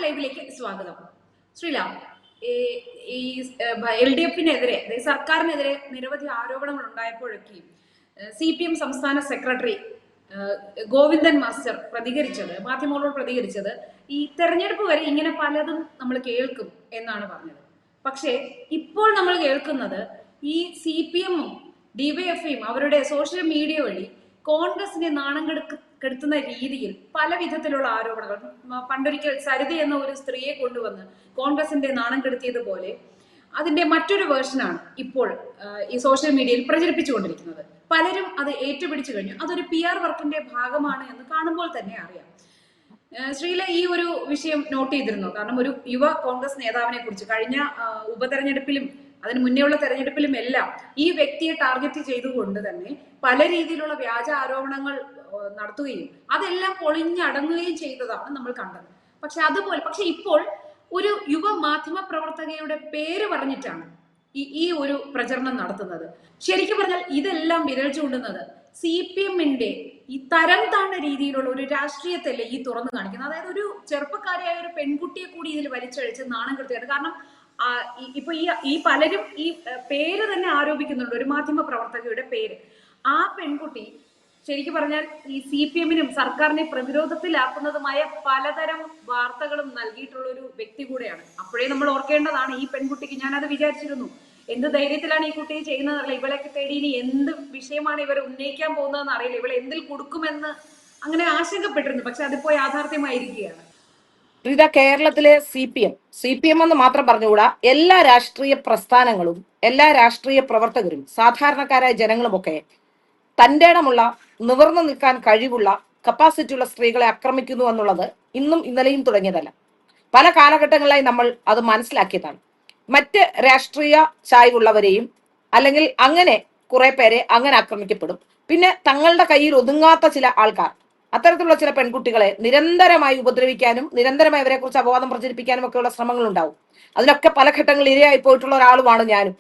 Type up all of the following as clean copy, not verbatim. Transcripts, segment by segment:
Fact ലൈവിലേക്ക് സ്വാഗതം. ശ്രീലാം, ഈ LDF-നെതിരെ, സർക്കാരിനെതിരെ നിരവധി ആരോപണങ്ങൾ ഉണ്ടായപ്പോഴൊക്കെയും CPM സംസ്ഥാന സെക്രട്ടറി ഗോവിന്ദൻ മാസ്റ്റർ മാധ്യമങ്ങളോട് പ്രതികരിച്ചത് ഈ തെരഞ്ഞെടുപ്പ് വരെ ഇങ്ങനെ പലതും നമ്മൾ കേൾക്കും എന്നാണ് പറഞ്ഞത്. പക്ഷേ ഇപ്പോൾ നമ്മൾ കേൾക്കുന്നത് ഈ CPM-ഉം DYFI-യും അവരുടെ സോഷ്യൽ മീഡിയ വഴി കോൺഗ്രസിനെ നാണം കെടുത്തുന്ന രീതിയിൽ പല വിധത്തിലുള്ള ആരോപണങ്ങൾ. പണ്ടൊരിക്കൽ സരിത എന്ന ഒരു സ്ത്രീയെ കൊണ്ടുവന്ന് കോൺഗ്രസിന്റെ നാണം കെടുത്തിയതുപോലെ അതിന്റെ മറ്റൊരു വേർഷനാണ് ഇപ്പോൾ ഈ സോഷ്യൽ മീഡിയയിൽ പ്രചരിപ്പിച്ചുകൊണ്ടിരിക്കുന്നത്. പലരും അത് ഏറ്റുപിടിച്ചു കഴിഞ്ഞു. അതൊരു PR വർക്കിന്റെ ഭാഗമാണ് എന്ന് കാണുമ്പോൾ തന്നെ അറിയാം. ശ്രീല ഈ ഒരു വിഷയം നോട്ട് ചെയ്തിരുന്നു? കാരണം ഒരു യുവ കോൺഗ്രസ് നേതാവിനെ കുറിച്ച് കഴിഞ്ഞ ഉപതെരഞ്ഞെടുപ്പിലും അതിന് മുന്നേയുള്ള തെരഞ്ഞെടുപ്പിലും എല്ലാം ഈ വ്യക്തിയെ ടാർഗറ്റ് ചെയ്തുകൊണ്ട് തന്നെ പല രീതിയിലുള്ള വ്യാജ ആരോപണങ്ങൾ നടത്തുകയും അതെല്ലാം പൊളിഞ്ഞടങ്ങുകയും ചെയ്തതാണ് നമ്മൾ കണ്ടത്. പക്ഷെ ഇപ്പോൾ ഒരു യുവ മാധ്യമ പ്രവർത്തകയുടെ പേര് പറഞ്ഞിട്ടാണ് ഈ ഒരു പ്രചരണം നടത്തുന്നത്. ശരിക്കും പറഞ്ഞാൽ ഇതെല്ലാം വിരൽ ചൂണ്ടുന്നത് CPM-ന്റെ ഈ തരം താഴ്ന്ന രീതിയിലുള്ള ഒരു രാഷ്ട്രീയത്തല്ലേ ഈ തുറന്നു കാണിക്കുന്നത്. അതായത് ഒരു ചെറുപ്പക്കാരിയായ ഒരു പെൺകുട്ടിയെ കൂടി ഇതിൽ വലിച്ചഴിച്ച് നാണം കെടുത്തുകയാണ്. കാരണം ഇപ്പൊ ഈ പലരും ഈ പേര് തന്നെ ആരോപിക്കുന്നുണ്ട്, ഒരു മാധ്യമ പ്രവർത്തകയുടെ പേര്. ആ പെൺകുട്ടി ശരിക്കും പറഞ്ഞാൽ ഈ CPM-നും സർക്കാരിനെ പ്രതിരോധത്തിലാക്കുന്നതുമായ പലതരം വാർത്തകളും നൽകിയിട്ടുള്ള ഒരു വ്യക്തി കൂടെയാണ്. അപ്പോഴേ നമ്മൾ ഓർക്കേണ്ടതാണ് ഈ പെൺകുട്ടിക്ക്. ഞാനത് വിചാരിച്ചിരുന്നു, എന്ത് ധൈര്യത്തിലാണ് ഈ കുട്ടിയെ ചെയ്യുന്നത് അറിയില്ല. ഇവളൊക്കെ തേടി ഇനി എന്ത് വിഷയമാണ് ഇവർ ഉന്നയിക്കാൻ പോകുന്നതെന്ന് അറിയില്ല. ഇവളെ എന്തിൽ കൊടുക്കുമെന്ന് അങ്ങനെ ആശങ്കപ്പെട്ടിരുന്നു. പക്ഷെ അതിപ്പോ യാഥാർത്ഥ്യമായിരിക്കുകയാണ്. ഇതാ കേരളത്തിലെ CPM എന്ന് മാത്രം പറഞ്ഞുകൂടാ, എല്ലാ രാഷ്ട്രീയ പ്രസ്ഥാനങ്ങളും എല്ലാ രാഷ്ട്രീയ പ്രവർത്തകരും സാധാരണക്കാരായ ജനങ്ങളുമൊക്കെ തൻ്റെ ഇടമുള്ള നിവർന്നു നിൽക്കാൻ കഴിവുള്ള കപ്പാസിറ്റിയുള്ള സ്ത്രീകളെ ആക്രമിക്കുന്നു എന്നുള്ളത് ഇന്നും ഇന്നലെയും തുടങ്ങിയതല്ല. പല കാലഘട്ടങ്ങളിലായി നമ്മൾ അത് മനസ്സിലാക്കിയതാണ്. മറ്റ് രാഷ്ട്രീയ ചായ്വുള്ളവരെയും അല്ലെങ്കിൽ അങ്ങനെ കുറെ പേരെ അങ്ങനെ ആക്രമിക്കപ്പെടും. പിന്നെ തങ്ങളുടെ കയ്യിൽ ഒതുങ്ങാത്ത ചില ആൾക്കാർ അത്തരത്തിലുള്ള ചില പെൺകുട്ടികളെ നിരന്തരമായി ഉപദ്രവിക്കാനും നിരന്തരമായി അവരെ കുറിച്ച് അപവാദം പ്രചരിപ്പിക്കാനും ഒക്കെയുള്ള ശ്രമങ്ങൾ ഉണ്ടാവും. അതിനൊക്കെ പല ഘട്ടങ്ങളിൽ ഇരയായി പോയിട്ടുള്ള ഒരാളുമാണ് ഞാനും.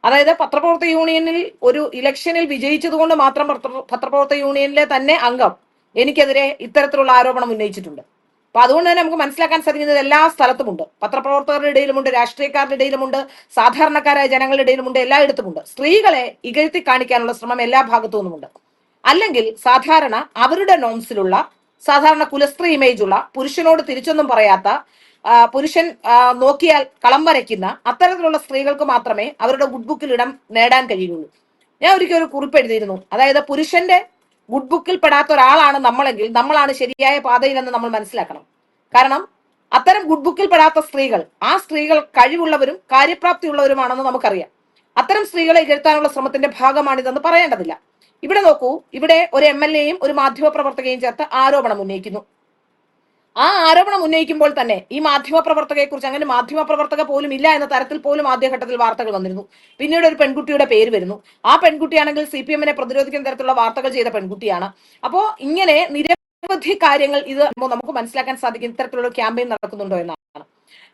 അതായത് പത്രപ്രവർത്തക യൂണിയനിൽ ഒരു ഇലക്ഷനിൽ വിജയിച്ചതുകൊണ്ട് മാത്രം പത്രപ്രവർത്തക യൂണിയനിലെ തന്നെ അംഗം എനിക്കെതിരെ ഇത്തരത്തിലുള്ള ആരോപണം ഉന്നയിച്ചിട്ടുണ്ട്. അപ്പൊ അതുകൊണ്ട് തന്നെ നമുക്ക് മനസ്സിലാക്കാൻ സാധിക്കുന്നത് എല്ലാ സ്ഥലത്തുമുണ്ട്. പത്രപ്രവർത്തകരുടെ ഇടയിലുമുണ്ട്, രാഷ്ട്രീയക്കാരുടെ ഇടയിലുമുണ്ട്, സാധാരണക്കാരായ ജനങ്ങളുടെ ഇടയിലുമുണ്ട്, എല്ലായിടത്തുമുണ്ട്. സ്ത്രീകളെ ഇകഴ്ത്തി കാണിക്കാനുള്ള ശ്രമം എല്ലാ ഭാഗത്തു നിന്നുമുണ്ട്. അല്ലെങ്കിൽ സാധാരണ അവരുടെ നോംസിലുള്ള സാധാരണ കുലസ്ത്രീ ഇമേജുള്ള പുരുഷനോട് തിരിച്ചൊന്നും പറയാത്ത പുരുഷൻ നോക്കിയാൽ കളം വരയ്ക്കുന്ന അത്തരത്തിലുള്ള സ്ത്രീകൾക്ക് മാത്രമേ അവരുടെ ഗുഡ് ബുക്കിൽ ഇടം നേടാൻ കഴിയുള്ളൂ. ഞാൻ ഒരിക്കലും ഒരു കുറിപ്പ് എഴുതിയിരുന്നു. അതായത് പുരുഷന്റെ ഗുഡ് ബുക്കിൽ പെടാത്ത ഒരാളാണ് നമ്മളെങ്കിൽ നമ്മളാണ് ശരിയായ പാതയിലെന്ന് നമ്മൾ മനസ്സിലാക്കണം. കാരണം അത്തരം ഗുഡ് ബുക്കിൽ പെടാത്ത സ്ത്രീകൾ, ആ സ്ത്രീകൾ കഴിവുള്ളവരും കാര്യപ്രാപ്തിയുള്ളവരുമാണെന്ന് നമുക്കറിയാം. അത്തരം സ്ത്രീകളെ ഇകഴ്ത്താനുള്ള ശ്രമത്തിന്റെ ഭാഗമാണിതെന്ന് പറയേണ്ടതില്ല. ഇവിടെ നോക്കൂ, ഇവിടെ ഒരു MLA-യും ഒരു മാധ്യമ പ്രവർത്തകയും ചേർത്ത് ആരോപണം ഉന്നയിക്കുന്നു. ആ ആരോപണം ഉന്നയിക്കുമ്പോൾ തന്നെ ഈ മാധ്യമ പ്രവർത്തകയെ കുറിച്ച്, അങ്ങനെ മാധ്യമ പ്രവർത്തക പോലും ഇല്ല എന്ന തരത്തിൽ പോലും ആദ്യഘട്ടത്തിൽ വാർത്തകൾ വന്നിരുന്നു. പിന്നീട് ഒരു പെൺകുട്ടിയുടെ പേര് വരുന്നു. ആ പെൺകുട്ടിയാണെങ്കിൽ CPM-നെ പ്രതിരോധിക്കുന്ന തരത്തിലുള്ള വാർത്തകൾ ചെയ്ത പെൺകുട്ടിയാണ്. അപ്പോ ഇങ്ങനെ നിരവധി കാര്യങ്ങൾ ഇത് നമുക്ക് മനസ്സിലാക്കാൻ സാധിക്കും ഇത്തരത്തിലുള്ള ക്യാമ്പയിൻ നടക്കുന്നുണ്ടോ എന്നാണ്.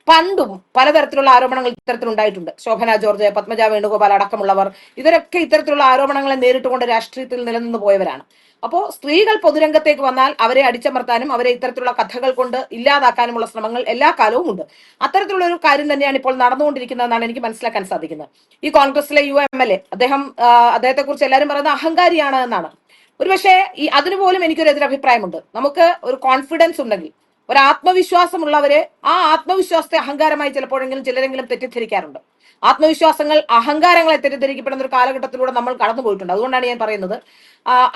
പണ്ടും പലതരത്തിലുള്ള ആരോപണങ്ങൾ ഇത്തരത്തിലുണ്ടായിട്ടുണ്ട്. ശോഭന ജോർജ്, പത്മജ വേണുഗോപാൽ അടക്കമുള്ളവർ ഇവരൊക്കെ ഇത്തരത്തിലുള്ള ആരോപണങ്ങളെ നേരിട്ടുകൊണ്ട് രാഷ്ട്രീയത്തിൽ നിലനിന്ന് പോയവരാണ്. അപ്പോൾ സ്ത്രീകൾ പൊതുരംഗത്തേക്ക് വന്നാൽ അവരെ അടിച്ചമർത്താനും അവരെ ഇത്തരത്തിലുള്ള കഥകൾ കൊണ്ട് ഇല്ലാതാക്കാനുമുള്ള ശ്രമങ്ങൾ എല്ലാ കാലവും ഉണ്ട്. അത്തരത്തിലുള്ള ഒരു കാര്യം തന്നെയാണ് ഇപ്പോൾ നടന്നുകൊണ്ടിരിക്കുന്നതെന്നാണ് എനിക്ക് മനസ്സിലാക്കാൻ സാധിക്കുന്നത്. ഈ കോൺഗ്രസിലെ യുവ MLA അദ്ദേഹത്തെ കുറിച്ച് എല്ലാവരും പറയുന്നത് അഹങ്കാരിയാണ് എന്നാണ്. ഒരുപക്ഷെ അതിനു പോലും എനിക്കൊരു എതിരഭിപ്രായമുണ്ട്. നമുക്ക് ഒരു കോൺഫിഡൻസ് ഉണ്ടെങ്കിൽ, ഒരു ആത്മവിശ്വാസമുള്ളവരെ ആ ആത്മവിശ്വാസത്തെ അഹങ്കാരമായി ചിലപ്പോഴെങ്കിലും ചിലരെങ്കിലും തെറ്റിദ്ധരിക്കാറുണ്ട്. ആത്മവിശ്വാസങ്ങൾ അഹങ്കാരങ്ങളെ തെറ്റിദ്ധരിക്കപ്പെടുന്ന ഒരു കാലഘട്ടത്തിലൂടെ നമ്മൾ കടന്നു പോയിട്ടുണ്ട്. അതുകൊണ്ടാണ് ഞാൻ പറയുന്നത്,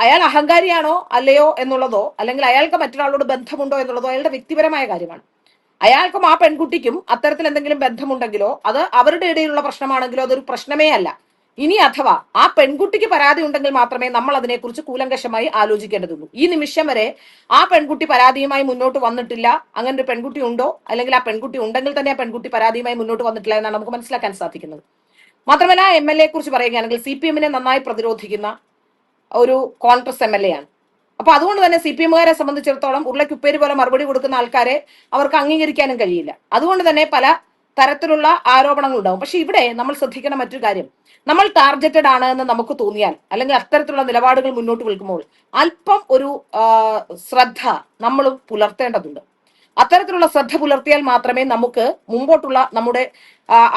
അയാൾ അഹങ്കാരിയാണോ അല്ലയോ എന്നുള്ളതോ അല്ലെങ്കിൽ അയാൾക്ക് മറ്റൊരാളോട് ബന്ധമുണ്ടോ എന്നുള്ളതോ അയാളുടെ വ്യക്തിപരമായ കാര്യമാണ്. അയാൾക്കും ആ പെൺകുട്ടിക്കും അത്തരത്തിൽ എന്തെങ്കിലും ബന്ധമുണ്ടെങ്കിലോ അത് അവരുടെ ഇടയിലുള്ള പ്രശ്നമാണെങ്കിലോ അതൊരു പ്രശ്നമേ അല്ല. ഇനി അഥവാ ആ പെൺകുട്ടിക്ക് പരാതി ഉണ്ടെങ്കിൽ മാത്രമേ നമ്മൾ അതിനെക്കുറിച്ച് കൂലങ്കഷമായി ആലോചിക്കേണ്ടതുള്ളൂ. ഈ നിമിഷം വരെ ആ പെൺകുട്ടി പരാതിയുമായി മുന്നോട്ട് വന്നിട്ടില്ല. അങ്ങനെ ഒരു പെൺകുട്ടി ഉണ്ടോ, അല്ലെങ്കിൽ ആ പെൺകുട്ടി ഉണ്ടെങ്കിൽ തന്നെ ആ പെൺകുട്ടി പരാതിയുമായി മുന്നോട്ട് വന്നിട്ടില്ല എന്നാണ് നമുക്ക് മനസ്സിലാക്കാൻ സാധിക്കുന്നത്. മാത്രമല്ല MLA കുറിച്ച് പറയുകയാണെങ്കിൽ CPM-നെ നന്നായി പ്രതിരോധിക്കുന്ന ഒരു കോൺഗ്രസ് MLA ആണ്. അപ്പൊ അതുകൊണ്ട് തന്നെ CPM-കാരെ സംബന്ധിച്ചിടത്തോളം ഉരുളക്കുപ്പേര് പോലെ മറുപടി കൊടുക്കുന്ന ആൾക്കാരെ അവർക്ക് അംഗീകരിക്കാനും കഴിയില്ല. അതുകൊണ്ട് തന്നെ പല തരത്തിലുള്ള ആരോപണങ്ങൾ ഉണ്ടാവും. പക്ഷെ ഇവിടെ നമ്മൾ ശ്രദ്ധിക്കുന്ന മറ്റൊരു കാര്യം, നമ്മൾ ടാർഗറ്റഡ് ആണ് എന്ന് നമുക്ക് തോന്നിയാൽ അല്ലെങ്കിൽ അത്തരത്തിലുള്ള നിലപാടുകൾ മുന്നോട്ട് വെക്കുമ്പോൾ അല്പം ഒരു ശ്രദ്ധ നമ്മളും പുലർത്തേണ്ടതുണ്ട്. അത്തരത്തിലുള്ള ശ്രദ്ധ പുലർത്തിയാൽ മാത്രമേ നമുക്ക് മുമ്പോട്ടുള്ള നമ്മുടെ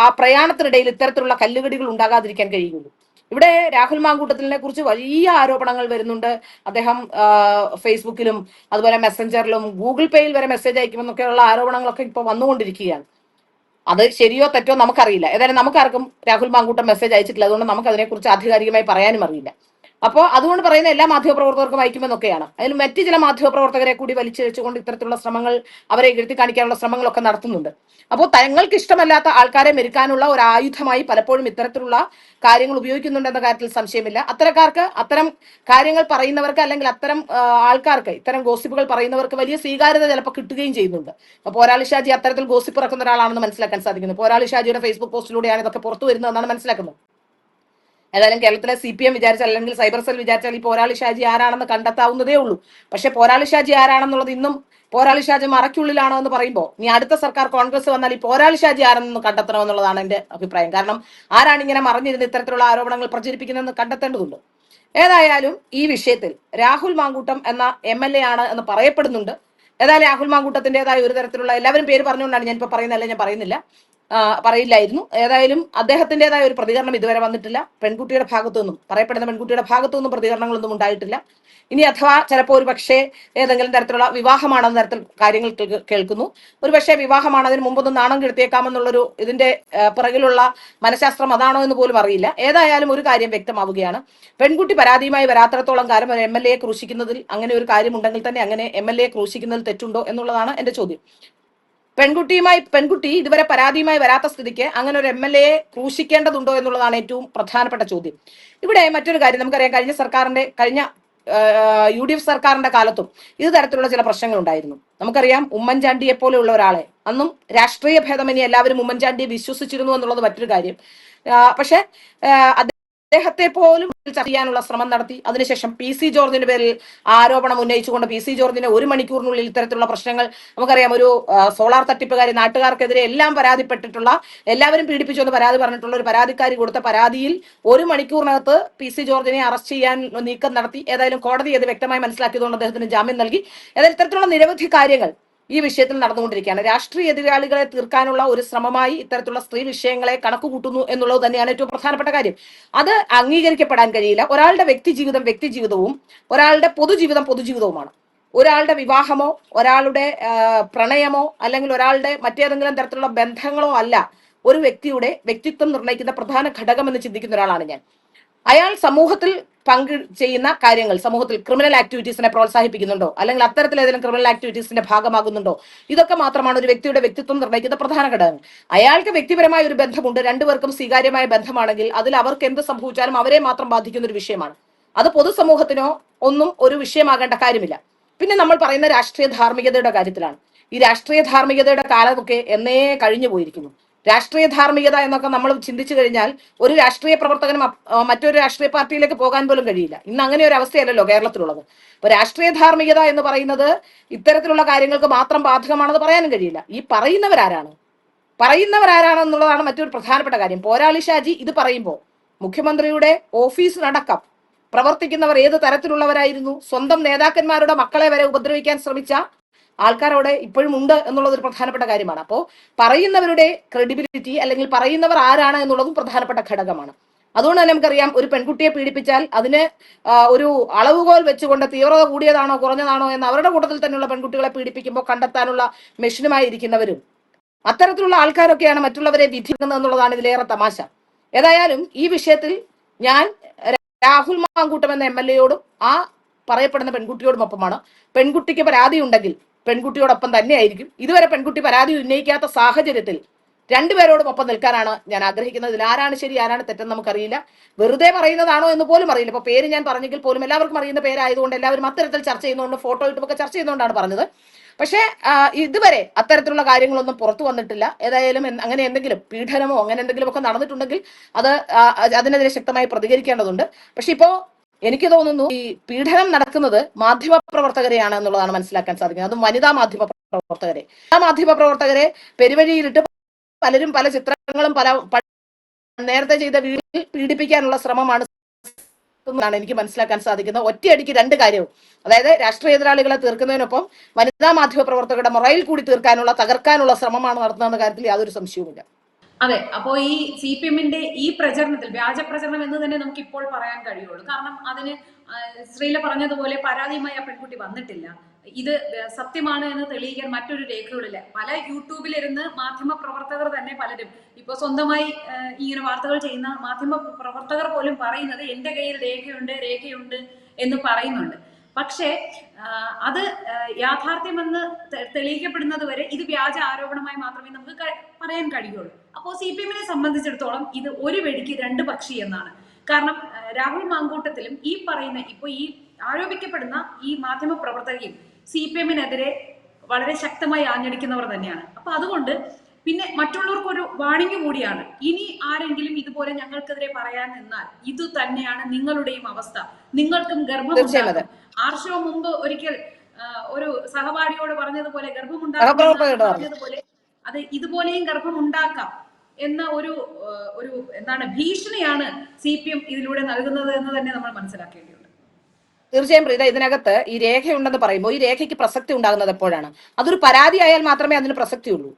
ആ പ്രയാണത്തിനിടയിൽ ഇത്തരത്തിലുള്ള കല്ലുകടികൾ ഉണ്ടാകാതിരിക്കാൻ കഴിയുള്ളൂ. ഇവിടെ രാഹുൽ മാങ്കൂട്ടത്തിലിനെ കുറിച്ച് വലിയ ആരോപണങ്ങൾ വരുന്നുണ്ട്. അദ്ദേഹം ഫേസ്ബുക്കിലും അതുപോലെ മെസ്സഞ്ചറിലും ഗൂഗിൾ പേയിൽ വരെ മെസ്സേജ് അയക്കുമെന്നൊക്കെയുള്ള ആരോപണങ്ങളൊക്കെ ഇപ്പൊ വന്നുകൊണ്ടിരിക്കുകയാണ്. അത് ശരിയോ തെറ്റോ നമുക്കറിയില്ല. ഏതായാലും നമുക്കാർക്കും രാഹുൽ മാങ്കൂട്ടം മെസ്സേജ് അയച്ചിട്ടില്ല. അതുകൊണ്ട് നമുക്ക് അതിനെക്കുറിച്ച് ആധികാരികമായി പറയാനും അറിയില്ല. അപ്പോൾ അതുകൊണ്ട് പറയുന്ന എല്ലാ മാധ്യമപ്രവർത്തകർക്കും അയക്കുമെന്നൊക്കെയാണ്. അതിൽ മറ്റ് ചില മാധ്യമപ്രവർത്തകരെ കൂടി വലിച്ചിഴച്ചുകൊണ്ട് ഇത്തരത്തിലുള്ള ശ്രമങ്ങൾ, അവരെ എഴുത്തി കാണിക്കാനുള്ള ശ്രമങ്ങളൊക്കെ നടത്തുന്നുണ്ട്. അപ്പോൾ തങ്ങൾക്ക് ഇഷ്ടമല്ലാത്ത ആൾക്കാരെ മെരുക്കാനുള്ള ഒരു ആയുധമായി പലപ്പോഴും ഇത്തരത്തിലുള്ള കാര്യങ്ങൾ ഉപയോഗിക്കുന്നുണ്ടെന്ന കാര്യത്തിൽ സംശയമില്ല. അത്തരക്കാർക്ക്, അത്തരം കാര്യങ്ങൾ പറയുന്നവർക്ക്, അല്ലെങ്കിൽ അത്തരം ആൾക്കാർക്ക്, ഇത്തരം ഗോസിപ്പുകൾ പറയുന്നവർക്ക് വലിയ സ്വീകാര്യത ചിലപ്പോൾ കിട്ടുകയും ചെയ്യുന്നുണ്ട്. അപ്പോൾ പോരാളി ഷാജി അത്തരത്തിൽ ഗോസിപ്പ് ഇറക്കുന്ന ഒരാളാണെന്ന് മനസ്സിലാക്കാൻ സാധിക്കുന്നു. പോരാളി ഷാജിയുടെ ഫേസ്ബുക്ക് പോസ്റ്റിലൂടെയാണ് ഇതൊക്കെ പുറത്തു വരുന്നതെന്നാണ് മനസ്സിലാക്കുന്നത്. ഏതായാലും കേരളത്തിലെ CPM വിചാരിച്ചാൽ, അല്ലെങ്കിൽ സൈബർ സെൽ വിചാരിച്ചാൽ ഈ പോരാളി ഷാജി ആരാണെന്ന് കണ്ടെത്താവുന്നതേ ഉള്ളൂ. പക്ഷെ പോരാളി ഷാജി ആരാണെന്നുള്ളത് ഇന്നും പോരാളി ഷാജി മറയ്ക്കുള്ളിലാണോ എന്ന് പറയുമ്പോൾ, ഇനി അടുത്ത സർക്കാർ കോൺഗ്രസ് വന്നാൽ ഈ പോരാളി ഷാജി ആരെന്ന് കണ്ടെത്തണമെന്നുള്ളതാണ് എന്റെ അഭിപ്രായം. കാരണം ആരാണ് ഇങ്ങനെ മറിഞ്ഞിരുന്ന് ഇത്തരത്തിലുള്ള ആരോപണങ്ങൾ പ്രചരിപ്പിക്കുന്നതെന്ന് കണ്ടെത്തേണ്ടതുണ്ട്. ഏതായാലും ഈ വിഷയത്തിൽ രാഹുൽ മാങ്കൂട്ടം എന്ന MLA ആണ് എന്ന് പറയപ്പെടുന്നുണ്ട്. ഏതായാലും രാഹുൽ മാങ്കൂട്ടത്തിൻ്റെതായ ഒരു തരത്തിലുള്ള, എല്ലാവരും പേര് പറഞ്ഞുകൊണ്ടാണ് ഞാൻ ഇപ്പൊ പറയുന്നതല്ല, ഞാൻ പറയുന്നില്ല, പറയില്ലായിരുന്നു. ഏതായാലും അദ്ദേഹത്തിൻ്റെതായ ഒരു പ്രതികരണം ഇതുവരെ വന്നിട്ടില്ല. പെൺകുട്ടിയുടെ ഭാഗത്തു നിന്നും, പറയപ്പെടുന്ന പെൺകുട്ടിയുടെ ഭാഗത്തു നിന്നും പ്രതികരണങ്ങളൊന്നും ഉണ്ടായിട്ടില്ല. ഇനി അഥവാ ചിലപ്പോൾ ഒരു പക്ഷേ ഏതെങ്കിലും തരത്തിലുള്ള വിവാഹമാണെന്ന തരത്തിൽ കാര്യങ്ങൾ കേൾക്കുന്നു. ഒരു പക്ഷേ വിവാഹമാണ്, അതിന് മുമ്പൊന്നും നാണം കെടുത്തിയേക്കാമെന്നുള്ളൊരു ഇതിന്റെ പിറകിലുള്ള മനഃശാസ്ത്രം അതാണോ എന്ന് പോലും അറിയില്ല. ഏതായാലും ഒരു കാര്യം വ്യക്തമാവുകയാണ്, പെൺകുട്ടി പരാതിയുമായി വരാത്തിടത്തോളം കാലം ഒരു MLA ക്രൂശിക്കുന്നതിൽ, അങ്ങനെ ഒരു കാര്യമുണ്ടെങ്കിൽ തന്നെ അങ്ങനെ MLA ക്രൂശിക്കുന്നതിൽ തെറ്റുണ്ടോ എന്നുള്ളതാണ് എന്റെ ചോദ്യം. പെൺകുട്ടി ഇതുവരെ പരാതിയുമായി വരാത്ത സ്ഥിതിക്ക് അങ്ങനെ ഒരു MLA ക്രൂശിക്കേണ്ടതുണ്ടോ എന്നുള്ളതാണ് ഏറ്റവും പ്രധാനപ്പെട്ട ചോദ്യം. ഇവിടെ മറ്റൊരു കാര്യം നമുക്കറിയാം, കഴിഞ്ഞ UDF സർക്കാരിന്റെ കാലത്തും ഇത് തരത്തിലുള്ള ചില പ്രശ്നങ്ങൾ ഉണ്ടായിരുന്നു. നമുക്കറിയാം, ഉമ്മൻചാണ്ടിയെ പോലെയുള്ള ഒരാളെ, അന്നും രാഷ്ട്രീയ ഭേദമന്യേ എല്ലാവരും ഉമ്മൻചാണ്ടിയെ വിശ്വസിച്ചിരുന്നു എന്നുള്ളത് മറ്റൊരു കാര്യം. പക്ഷെ അദ്ദേഹത്തെ പോലും ചർച്ച ചെയ്യാനുള്ള ശ്രമം നടത്തി. അതിനുശേഷം PC ജോർജിന്റെ പേരിൽ ആരോപണം ഉന്നയിച്ചുകൊണ്ട് PC ജോർജിനെ 1 മണിക്കൂറിനുള്ളിൽ ഇത്തരത്തിലുള്ള പ്രശ്നങ്ങൾ, നമുക്കറിയാം, ഒരു സോളാർ തട്ടിപ്പുകാരി, നാട്ടുകാർക്കെതിരെ എല്ലാം പരാതിപ്പെട്ടിട്ടുള്ള, എല്ലാവരും പീഡിപ്പിച്ചു എന്ന് പരാതി പറഞ്ഞിട്ടുള്ള ഒരു പരാതിക്കാരി കൊടുത്ത പരാതിയിൽ 1 മണിക്കൂറിനകത്ത് PC ജോർജിനെ അറസ്റ്റ് ചെയ്യാൻ നീക്കം നടത്തി. ഏതായാലും കോടതി അത് വ്യക്തമായി മനസ്സിലാക്കിയതുകൊണ്ട് അദ്ദേഹത്തിന് ജാമ്യം നൽകി. ഏതായാലും ഇത്തരത്തിലുള്ള നിരവധി കാര്യങ്ങൾ ഈ വിഷയത്തിൽ നടന്നുകൊണ്ടിരിക്കുകയാണ്. രാഷ്ട്രീയ എതിരാളികളെ തീർക്കാനുള്ള ഒരു ശ്രമമായി ഇത്തരത്തിലുള്ള സ്ത്രീ വിഷയങ്ങളെ കണക്കുകൂട്ടുന്നു എന്നുള്ളത് തന്നെയാണ് ഏറ്റവും പ്രധാനപ്പെട്ട കാര്യം. അത് അംഗീകരിക്കപ്പെടാൻ കഴിയില്ല. ഒരാളുടെ വ്യക്തിജീവിതവും ഒരാളുടെ പൊതുജീവിതവുമാണ്. ഒരാളുടെ വിവാഹമോ ഒരാളുടെ പ്രണയമോ അല്ലെങ്കിൽ ഒരാളുടെ മറ്റേതെങ്കിലും തരത്തിലുള്ള ബന്ധങ്ങളോ അല്ല ഒരു വ്യക്തിയുടെ വ്യക്തിത്വം നിർണ്ണയിക്കുന്ന പ്രധാന ഘടകം എന്ന് ചിന്തിക്കുന്ന ഒരാളാണ് ഞാൻ. അയാൾ സമൂഹത്തിൽ ചെയ്യുന്ന കാര്യങ്ങൾ, സമൂഹത്തിൽ ക്രിമിനൽ ആക്ടിവിറ്റീസിനെ പ്രോത്സാഹിപ്പിക്കുന്നുണ്ടോ, അല്ലെങ്കിൽ അത്തരത്തിൽ ഏതെങ്കിലും ക്രിമിനൽ ആക്ടിവിറ്റീസിന്റെ ഭാഗമാകുന്നുണ്ടോ, ഇതൊക്കെ മാത്രമാണ് ഒരു വ്യക്തിയുടെ വ്യക്തിത്വം നിർണ്ണയിക്കുന്ന പ്രധാന ഘടകങ്ങൾ. അയാൾക്ക് വ്യക്തിപരമായ ഒരു ബന്ധമുണ്ട്, രണ്ടുപേർക്കും സ്വീകാര്യമായ ബന്ധമാണെങ്കിൽ അതിൽ അവർക്ക് എന്ത് സംഭവിച്ചാലും അവരെ മാത്രം ബാധിക്കുന്ന ഒരു വിഷയമാണ്. അത് പൊതുസമൂഹത്തിനോ ഒന്നും ഒരു വിഷയമാകേണ്ട കാര്യമില്ല. പിന്നെ നമ്മൾ പറയുന്ന രാഷ്ട്രീയ ധാർമ്മികതയുടെ കാര്യത്തിലാണ്. ഈ രാഷ്ട്രീയ ധാർമ്മികതയുടെ കാലമൊക്കെ എന്നേ കഴിഞ്ഞു പോയിരിക്കുന്നു. രാഷ്ട്രീയ ധാർമ്മികത എന്നൊക്കെ നമ്മൾ ചിന്തിച്ചു കഴിഞ്ഞാൽ ഒരു രാഷ്ട്രീയ പ്രവർത്തകനും മറ്റൊരു രാഷ്ട്രീയ പാർട്ടിയിലേക്ക് പോകാൻ പോലും കഴിയില്ല. ഇന്ന് അങ്ങനെ ഒരു അവസ്ഥയല്ലല്ലോ കേരളത്തിലുള്ളത്. അപ്പൊ രാഷ്ട്രീയ ധാർമ്മികത എന്ന് പറയുന്നത് ഇത്തരത്തിലുള്ള കാര്യങ്ങൾക്ക് മാത്രം ബാധകമാണെന്ന് പറയാനും കഴിയില്ല. ഈ പറയുന്നവരാരാണെന്നുള്ളതാണ് മറ്റൊരു പ്രധാനപ്പെട്ട കാര്യം. പോരാളി ഷാജി ഇത് പറയുമ്പോൾ മുഖ്യമന്ത്രിയുടെ ഓഫീസിനടക്കം പ്രവർത്തിക്കുന്നവർ ഏത് തരത്തിലുള്ളവരായിരുന്നു, സ്വന്തം നേതാക്കന്മാരുടെ മക്കളെ വരെ ഉപദ്രവിക്കാൻ ശ്രമിച്ച ആൾക്കാരവിടെ ഇപ്പോഴും ഉണ്ട് എന്നുള്ളത് ഒരു പ്രധാനപ്പെട്ട കാര്യമാണ്. അപ്പോൾ പറയുന്നവരുടെ ക്രെഡിബിലിറ്റി, അല്ലെങ്കിൽ പറയുന്നവർ ആരാണ് എന്നുള്ളതും പ്രധാനപ്പെട്ട ഘടകമാണ്. അതുകൊണ്ട് തന്നെ നമുക്കറിയാം, ഒരു പെൺകുട്ടിയെ പീഡിപ്പിച്ചാൽ അതിന് ഒരു അളവുകോൽ വെച്ചുകൊണ്ട് തീവ്രത കൂടിയതാണോ കുറഞ്ഞതാണോ എന്ന് അവരുടെ കൂട്ടത്തിൽ തന്നെയുള്ള പെൺകുട്ടികളെ പീഡിപ്പിക്കുമ്പോൾ കണ്ടെത്താനുള്ള മെഷീനുമായി ഇരിക്കുന്നവരും അത്തരത്തിലുള്ള ആൾക്കാരൊക്കെയാണ് മറ്റുള്ളവരെ വിധിക്കുന്നത് എന്നുള്ളതാണ് ഇതിലേറെ തമാശ. ഏതായാലും ഈ വിഷയത്തിൽ ഞാൻ രാഹുൽ മാങ്കൂട്ടം എന്ന MLA ആ പറയപ്പെടുന്ന പെൺകുട്ടിയോടുമൊപ്പമാണ്. പെൺകുട്ടിക്ക് പരാതി ഉണ്ടെങ്കിൽ പെൺകുട്ടിയോടൊപ്പം തന്നെയായിരിക്കും. ഇതുവരെ പെൺകുട്ടി പരാതി ഉന്നയിക്കാത്ത സാഹചര്യത്തിൽ രണ്ടുപേരോടും ഒപ്പം നിൽക്കാനാണ് ഞാൻ ആഗ്രഹിക്കുന്നത്. ഇതിൽ ആരാണ് ശരി ആരാണ് തെറ്റെന്ന് നമുക്കറിയില്ല. വെറുതെ പറയുന്നതാണോ എന്ന് പോലും അറിയില്ല. ഇപ്പൊ പേര് ഞാൻ പറഞ്ഞെങ്കിൽ പോലും എല്ലാവർക്കും അറിയുന്ന പേരായതുകൊണ്ട് എല്ലാവരും അത്തരത്തിൽ ചർച്ച ചെയ്യുന്നതുകൊണ്ട്, ഫോട്ടോ ഇട്ടുമൊക്കെ ചർച്ച ചെയ്യുന്നതുകൊണ്ടാണ് പറഞ്ഞത്. പക്ഷേ ഇതുവരെ അത്തരത്തിലുള്ള കാര്യങ്ങളൊന്നും പുറത്തു വന്നിട്ടില്ല. ഏതായാലും അങ്ങനെ എന്തെങ്കിലും പീഡനമോ അങ്ങനെ എന്തെങ്കിലും ഒക്കെ നടന്നിട്ടുണ്ടെങ്കിൽ അതിനെതിരെ ശക്തമായി പ്രതികരിക്കേണ്ടതുണ്ട്. പക്ഷെ ഇപ്പോ എനിക്ക് തോന്നുന്നു ഈ പീഡനം നടക്കുന്നത് മാധ്യമ പ്രവർത്തകരെയാണ് എന്നുള്ളതാണ് മനസ്സിലാക്കാൻ സാധിക്കുന്നത്. അതും വനിതാ മാധ്യമ പ്രവർത്തകരെ പെരുവഴിയിലിട്ട് പലരും പല ചിത്രങ്ങളും നേരത്തെ ചെയ്ത വീഡിയോയിൽ പീഡിപ്പിക്കാനുള്ള ശ്രമമാണ് എന്നാണ് എനിക്ക് മനസ്സിലാക്കാൻ സാധിക്കുന്നത്. ഒറ്റയടിക്ക് രണ്ട് കാര്യവും, അതായത് രാഷ്ട്രീയ എതിരാളികളെ തീർക്കുന്നതിനൊപ്പം വനിതാ മാധ്യമ പ്രവർത്തകരുടെ മൊറയിൽ കൂടി തകർക്കാനുള്ള ശ്രമമാണ് നടത്തുന്ന കാര്യത്തിൽ യാതൊരു സംശയവുമില്ല. അതെ, അപ്പോ ഈ CPM-ന്റെ ഈ പ്രചരണത്തിൽ വ്യാജ പ്രചരണം എന്ന് തന്നെ നമുക്ക് ഇപ്പോൾ പറയാൻ കഴിയുള്ളൂ. കാരണം അതിന് ശ്രീല പറഞ്ഞതുപോലെ പരാതിയുമായി ആ പെൺകുട്ടി വന്നിട്ടില്ല. ഇത് സത്യമാണ് എന്ന് തെളിയിക്കാൻ മറ്റൊരു രേഖകളില്ല. പല യൂട്യൂബിലിരുന്ന് മാധ്യമ പ്രവർത്തകർ തന്നെ പലരും ഇപ്പൊ സ്വന്തമായി ഇങ്ങനെ വാർത്തകൾ ചെയ്യുന്ന മാധ്യമ പ്രവർത്തകർ പോലും പറയുന്നത് എന്റെ കയ്യിൽ രേഖയുണ്ട് എന്ന് പറയുന്നുണ്ട്. പക്ഷേ അത് യാഥാർത്ഥ്യമെന്ന് തെളിയിക്കപ്പെടുന്നത് വരെ ഇത് വ്യാജ ആരോപണമായി മാത്രമേ നമുക്ക് പറയാൻ കഴിയുള്ളൂ. അപ്പോൾ CPM-നെ സംബന്ധിച്ചിടത്തോളം ഇത് ഒരു വെടിക്ക് രണ്ട് പക്ഷി എന്നാണ്. കാരണം രാഹുൽ മാങ്കൂട്ടത്തിലും ഈ പറയുന്ന ഇപ്പൊ ഈ ആരോപിക്കപ്പെടുന്ന ഈ മാധ്യമ പ്രവർത്തകയും CPM-നെതിരെ വളരെ ശക്തമായി ആഞ്ഞടിക്കുന്നവർ തന്നെയാണ്. അപ്പൊ അതുകൊണ്ട് പിന്നെ മറ്റുള്ളവർക്ക് ഒരു വാണിംഗ് കൂടിയാണ്. ഇനി ആരെങ്കിലും ഇതുപോലെ ഞങ്ങൾക്കെതിരെ പറയാൻ നിന്നാൽ ഇത് തന്നെയാണ് നിങ്ങളുടെയും അവസ്ഥ. നിങ്ങൾക്കും ഗർഭമുണ്ടാകും. ആർഷോ മുമ്പ് ഒരിക്കൽ ഒരു സഹപാഠിയോട് പറഞ്ഞതുപോലെ ഗർഭമുണ്ടാകുന്നതുപോലെ അത് ഇതുപോലെയും ഗർഭമുണ്ടാക്കാം എന്ന ഒരു എന്താണ് ഭീഷണിയാണ് CPM ഇതിലൂടെ നൽകുന്നത് എന്ന് തന്നെ നമ്മൾ മനസ്സിലാക്കേണ്ടിയുണ്ട്. തീർച്ചയായും പ്രീത, ഇതിനകത്ത് ഈ രേഖയുണ്ടെന്ന് പറയുമ്പോൾ ഈ രേഖയ്ക്ക് പ്രസക്തി ഉണ്ടാകുന്നത് എപ്പോഴാണ്? അതൊരു പരാതി ആയാൽ മാത്രമേ അതിന് പ്രസക്തിയുള്ളൂ.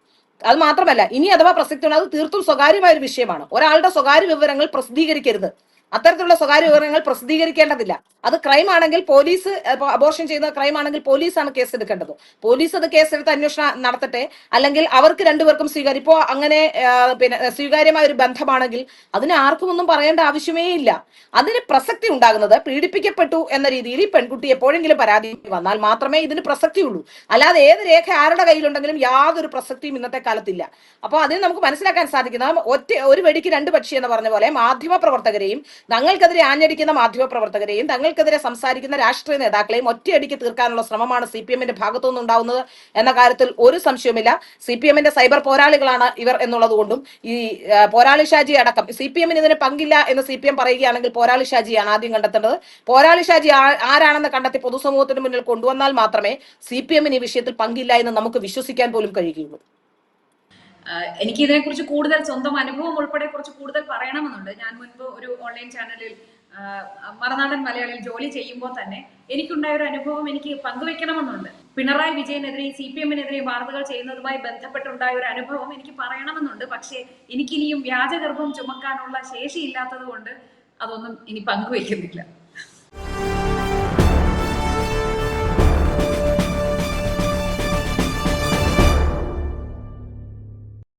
അത് മാത്രമല്ല, ഇനി അഥവാ പ്രസക്തി ഉണ്ട്, അത് തീർത്തും സ്വകാര്യമായ ഒരു വിഷയമാണ്. ഒരാളുടെ സ്വകാര്യ വിവരങ്ങൾ പ്രസിദ്ധീകരിക്കരുത്. അത്തരത്തിലുള്ള സ്വകാര്യ വിവരങ്ങൾ പ്രസിദ്ധീകരിക്കേണ്ടതില്ല. അത് ക്രൈം ആണെങ്കിൽ പോലീസ്, അബോർഷൻ ചെയ്യുന്ന ക്രൈം ആണെങ്കിൽ പോലീസാണ് കേസ് എടുക്കേണ്ടത്. പോലീസ് അത് കേസെടുത്ത് അന്വേഷണം നടത്തട്ടെ. അല്ലെങ്കിൽ അവർക്ക് രണ്ടുപേർക്കും ഇപ്പോ അങ്ങനെ പിന്നെ സ്വീകാര്യമായ ഒരു ബന്ധമാണെങ്കിൽ അതിന് ആർക്കും ഒന്നും പറയേണ്ട ആവശ്യമേ ഇല്ല. അതിന് പ്രസക്തി ഉണ്ടാകുന്നത് പീഡിപ്പിക്കപ്പെട്ടു എന്ന രീതിയിൽ ഈ പെൺകുട്ടി എപ്പോഴെങ്കിലും പരാതി വന്നാൽ മാത്രമേ ഇതിന് പ്രസക്തിയുള്ളൂ. അല്ലാതെ ഏത് രേഖ ആരുടെ കയ്യിലുണ്ടെങ്കിലും യാതൊരു പ്രസക്തിയും ഇന്നത്തെ കാലത്തില്ല. അപ്പോൾ അതിന് നമുക്ക് മനസ്സിലാക്കാൻ സാധിക്കുന്നത് ഒരു വെടിക്ക് രണ്ട് പക്ഷി എന്ന് പറഞ്ഞ പോലെ മാധ്യമ പ്രവർത്തകരെയും തങ്ങൾക്കെതിരെ ആഞ്ഞടിക്കുന്ന മാധ്യമ പ്രവർത്തകരെയും തങ്ങൾക്കെതിരെ സംസാരിക്കുന്ന രാഷ്ട്രീയ നേതാക്കളെയും ഒറ്റയടിക്ക് തീർക്കാനുള്ള ശ്രമമാണ് CPM-ന്റെ ഭാഗത്തുനിന്ന് ഉണ്ടാവുന്നത് എന്ന കാര്യത്തിൽ ഒരു സംശയവുമില്ല. CPM-ന്റെ സൈബർ പോരാളികളാണ് ഇവർ എന്നുള്ളത് കൊണ്ടും ഈ പോരാളി ഷാജി അടക്കം CPM-ന് ഇതിന് പങ്കില്ല എന്ന് CPM പറയുകയാണെങ്കിൽ പോരാളി ഷാജിയാണ് ആദ്യം കണ്ടെത്തേണ്ടത്. പോരാളി ഷാജി ആരാണെന്ന് കണ്ടെത്തി പൊതുസമൂഹത്തിന് മുന്നിൽ കൊണ്ടുവന്നാൽ മാത്രമേ CPM-ന് ഈ വിഷയത്തിൽ പങ്കില്ല എന്ന് നമുക്ക് വിശ്വസിക്കാൻ പോലും കഴിയുകയുള്ളൂ. എനിക്ക് ഇതിനെക്കുറിച്ച് കൂടുതൽ സ്വന്തം അനുഭവം ഉൾപ്പെടെ കുറച്ച് കൂടുതൽ പറയണമെന്നുണ്ട്. ഞാൻ മുൻപ് ഒരു ഓൺലൈൻ ചാനലിൽ മറുനാടൻ മലയാളിയിൽ ജോലി ചെയ്യുമ്പോൾ തന്നെ എനിക്കുണ്ടായ ഒരു അനുഭവം എനിക്ക് പങ്കുവെക്കണമെന്നുണ്ട്. പിണറായി വിജയനെതിരെ CPM-നെതിരെ വാർത്തകൾ ചെയ്യുന്നതുമായി ബന്ധപ്പെട്ടുണ്ടായ ഒരു അനുഭവം എനിക്ക് പറയണമെന്നുണ്ട്. പക്ഷേ എനിക്കിനിയും വ്യാജഗർഭം ചുമക്കാനുള്ള ശേഷിയില്ലാത്തത് കൊണ്ട് അതൊന്നും ഇനി പങ്കുവെക്കുന്നില്ല.